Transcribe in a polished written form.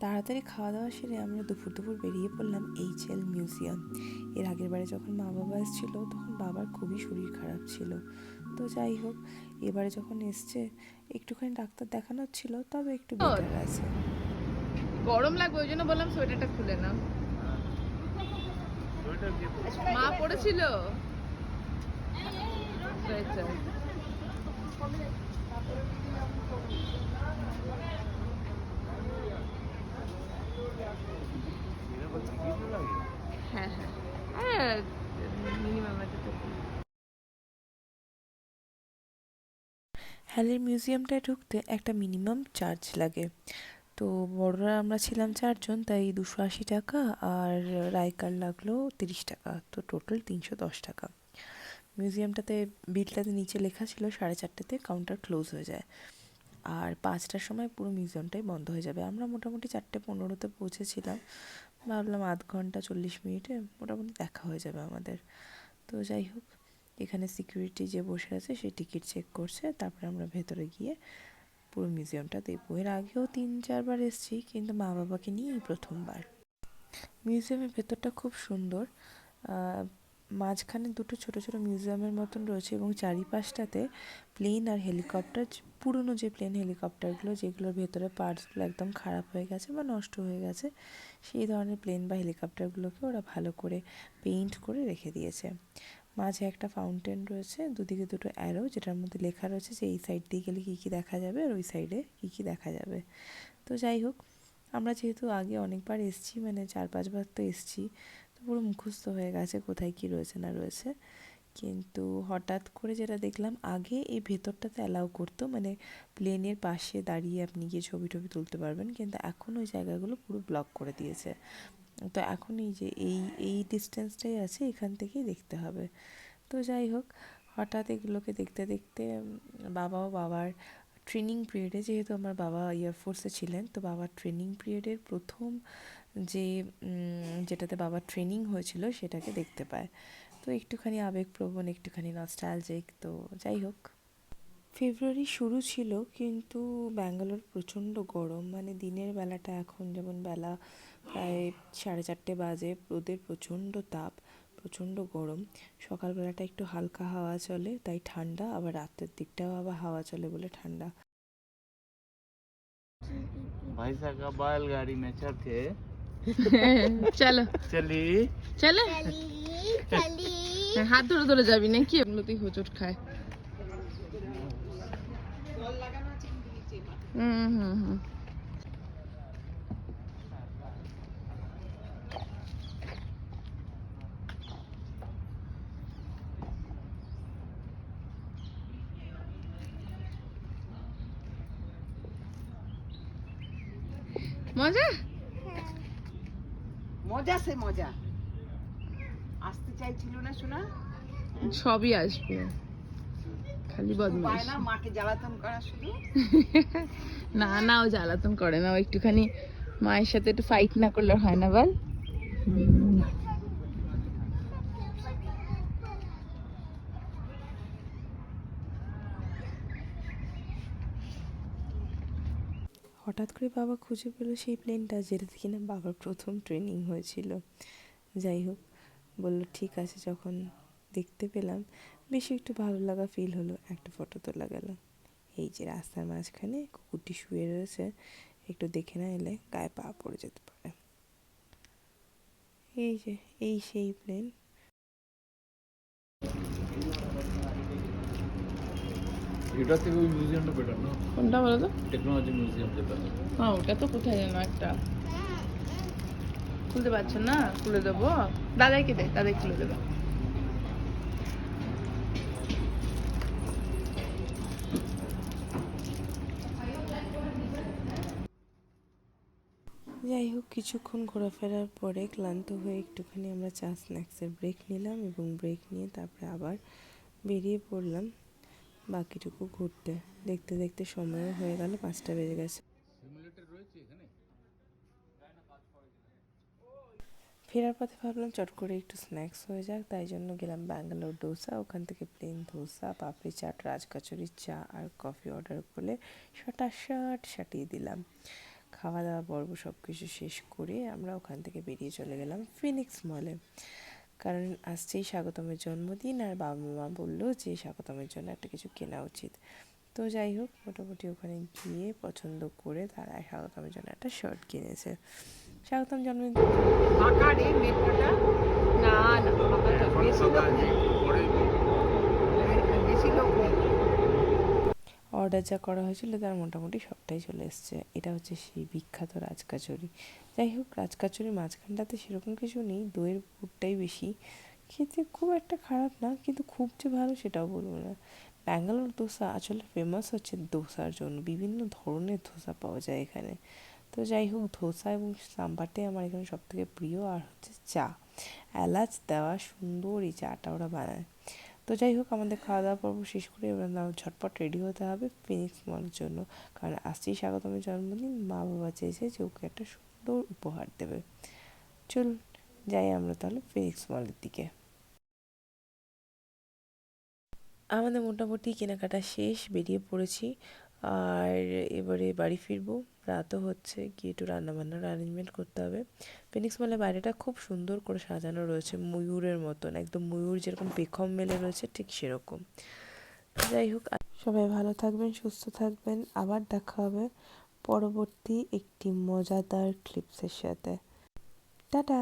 তাড়াতাড়ি খাওয়া দাওয়া সেরে আমরা দুপুর দুপুর বেরিয়ে পড়লাম HL মিউজিয়াম। এর আগের বারে যখন মা বাবা এসেছিলো তখন বাবার খুবই শরীর খারাপ ছিল। তো যাই হোক, এবারে যখন এসছে একটুখানি ডাক্তার দেখানো ছিল, তবে একটু বেটার আছে। গরম লাগবে ওই জন্য বললাম সোয়েটারটা খুলে নাও। মা পড়েছিল সোয়েটার। হ্যাঁ হ্যাঁ হ্যাঁ, মিনিমাম একটা তো। হ্যালের মিউজিয়ামটায় ঢুকতে একটা মিনিমাম চার্জ লাগে। তো বড়রা আমরা ছিলাম 4 জন, তাই 280 টাকা, আর রাইকার লাগলো 30 টাকা, তো টোটাল 310 টাকা। মিউজিয়ামটাতে বিলটাতে নিচে লেখা ছিল 4:30তে কাউন্টার ক্লোজ হয়ে যায়, আর 5টার সময় পুরো মিউজিয়ামটাই বন্ধ হয়ে যাবে। আমরা মোটামুটি 4:15-তে পৌঁছেছিলাম, ভাবলাম আধ ঘন্টা 40 মিনিটে মোটামুটি দেখা হয়ে যাবে আমাদের। তো যাই হোক, এখানে সিকিউরিটি যে বসে আছে সে টিকিট চেক করছে, তারপরে আমরা ভেতরে গিয়ে পুরো মিউজিয়ামটা দেখবো। এর আগেও 3-4 বার এসেছি, কিন্তু মা বাবাকে নিয়েই প্রথমবার। মিউজিয়ামের ভেতরটা খুব সুন্দর। মাঝখানে দুটো ছোট ছোট মিউজিয়ামের মতন রয়েছে, এবং চারিপাশটাতে প্লেন আর হেলিকপ্টার, পুরনো যে প্লেন হেলিকপ্টারগুলো যেগুলোর ভেতরে পার্টসগুলো একদম খারাপ হয়ে গেছে বা নষ্ট হয়ে গেছে, সেই ধরনের প্লেন বা হেলিকপ্টারগুলোকে ওরা ভালো করে পেইন্ট করে রেখে দিয়েছে। মাঝে একটা ফাউন্টেন রয়েছে, দুদিকে দুটো অ্যারো, যেটার মধ্যে লেখা রয়েছে যে এই সাইড দিয়ে গেলে কী কী দেখা যাবে আর ওই সাইডে কী কী দেখা যাবে। তো যাই হোক, আমরা যেহেতু আগে অনেকবার এসেছি, মানে 4-5 বার তো এসেছি, তো পুরো মুখস্থ হয়ে গেছে কোথায় কী রয়েছে না রয়েছে। কিন্তু হঠাৎ করে যেটা দেখলাম, আগে এই ভেতরটাতে অ্যালাউ করতো, মানে প্লেনের পাশে দাঁড়িয়ে আপনি গিয়ে ছবি টবি তুলতে পারবেন, কিন্তু এখন ওই জায়গাগুলো পুরো ব্লক করে দিয়েছে। তো এখন এই যে এই ডিস্টেন্সটাই আছে, এখান থেকেই দেখতে হবে। তো যাই হোক, হঠাৎ এগুলোকে দেখতে দেখতে বাবার ট্রেনিং পিরিয়ডে, যেহেতু আমার বাবা এয়ারফোর্সে ছিলেন, তো বাবার ট্রেনিং পিরিয়ডের প্রথম যে যেটাতে বাবার ট্রেনিং হয়েছিল সেটাকে দেখতে পায়। তো একটুখানি আবেগপ্রবণ, একটুখানি নস্টালজিক। তো যাই হোক, ফেব্রুয়ারি শুরু ছিল, কিন্তু ব্যাঙ্গালোর প্রচণ্ড গরম, মানে দিনের বেলাটা এখন যেমন বেলা প্রায় 4:30 বাজে, রোদের প্রচণ্ড তাপ, প্রচণ্ড গরম। সকালবেলাটা একটু হালকা হাওয়া চলে তাই ঠান্ডা, আবার রাতের দিকটাও আবার হাওয়া চলে বলে ঠান্ডা। भाई साहब का बैलगाड़ी में चढ़े চলো चली চলো, হাত ধরে ধরে যাবি নাকি? এগুলোতেই হোঁচট খায়। হুম হুম হুম। মজা মজা সে মজা আসতে চাইছিল না শোনা, সবই আসবে, খালি বদমাইশ। পায় না মাকে জ্বালাতন করা শুধু। না না, ও জ্বালাতন করে না, ও একটুখানি মায়ের সাথে একটু ফাইট না করলে হয় না বল। হঠাৎ করে বাবা খুঁজে পেলো সেই প্লেনটা, যেটাতে কিনা বাবার প্রথম ট্রেনিং হয়েছিল। যাই হোক, বললো ঠিক আছে, যখন দেখতে পেলাম বেশি একটু ভালো লাগা ফিল হলো, একটা ফটো তোলা গেল। এই যে রাস্তার মাঝখানে কুকুরটি শুয়ে রয়েছে, একটু দেখে না এলে গায়ে পা পড়ে যেতে পারে। এই যে এই সেই প্লেন। এটা থেকে ওই মিউজিয়ামটা বেটার না? কোনটা বলো তো? টেকনোলজি মিউজিয়াম যেটা। হ্যাঁ, ওটা তো কোথায় যেন একটা। খুলতে পারছো না? খুলে দেবো, দাদাইকে দে, দাদাই খুলে দেবে। যাই হোক, কিছুক্ষণ ঘোরাফেরার পরে ক্লান্ত হয়ে একটুখানি আমরা চা স্ন্যাক্সের ব্রেক নিলাম, এবং ব্রেক নিয়ে তারপরে আবার বেরিয়ে পড়লাম বাকিটুকু ঘুরতে। দেখতে দেখতে সময়ও হয়ে গেল, 5টা বেজে গেছে। সিমুলেটর রয়েছে এখানে? ফেরার পথে ভাবলাম চট করে একটু স্ন্যাক্স হয়ে যাক, তাই জন্য গেলাম ব্যাঙ্গালোর ডোসা। ওখান থেকে প্লেন ধোসা, পাপড়ি চাট, রাজকচুরি, চা আর কফি অর্ডার করলে শটাশট সাটিয়ে দিলাম। খাওয়া দাওয়া পর্ব সব কিছু শেষ করে আমরা ওখান থেকে বেরিয়ে চলে গেলাম ফিনিক্স মলে, কারণ আসছেই স্বাগতমের জন্মদিন আর বাবা মা বললো যে স্বাগতমের জন্য একটা কিছু কেনা উচিত। তো যাই হোক, মোটামুটি ওখানে গিয়ে পছন্দ করে তারা স্বাগতমের জন্য একটা শার্ট কিনেছে। স্বাগতম জন্মদিন ফাঁকা রে মেট্রোটা, না না ফাঁকা তো, বেশি লোক নেই, বেশি লোক নেই। অর্ডার যা করা হয়েছিল তার মোটামুটি সবটাই চলে এসছে। এটা হচ্ছে সেই বিখ্যাত রাজকাচুরি। যাই হোক, রাজকাচুরি মাঝখানটাতে সেরকম কিছু নেই, দইয়ের পুরটাই বেশি। খেতে খুব একটা খারাপ না, কিন্তু খুব যে ভালো সেটাও বলবো না। ব্যাঙ্গালোর ধোসা আসলে ফেমাস হচ্ছে ধোসার জন্য, বিভিন্ন ধরনের ধোসা পাওয়া যায় এখানে। তো যাই হোক, ধোসা এবং সাম্বারটাই আমার এখানে সবথেকে প্রিয়। আর হচ্ছে চা, এলাচ দেওয়া সুন্দর এই চাটা ওরা বানায়। তো যাই হোক, আমাদের খাওয়া দাওয়া পর্ব শেষ করে এবার ঝটপট রেডি হতে হবে ফিনিক্স মলের জন্য, কারণ আসছেই স্বাগতমের জন্মদিন, মা বাবা চেয়েছে যে ওকে একটা সুন্দর উপহার দেবে। চলুন যাই আমরা তাহলে ফিনিক্স মলের দিকে। আমাদের মোটামুটি কেনাকাটা শেষ, বেরিয়ে পড়েছি। আর এবারে বাড়ি ফিরবো, রাতও হচ্ছে, গিয়ে একটু রান্নাবান্নার অ্যারেঞ্জমেন্ট করতে হবে। ফিনিক্স মলের বাইরেটা খুব সুন্দর করে সাজানো রয়েছে, ময়ূরের মতন, একদম ময়ূর যেরকম পেখম মেলে রয়েছে ঠিক সেরকম। যাই হোক, সবাই ভালো থাকবেন, সুস্থ থাকবেন, আবার দেখা হবে পরবর্তী একটি মজাদার ক্লিপসের সাথে। টাটা।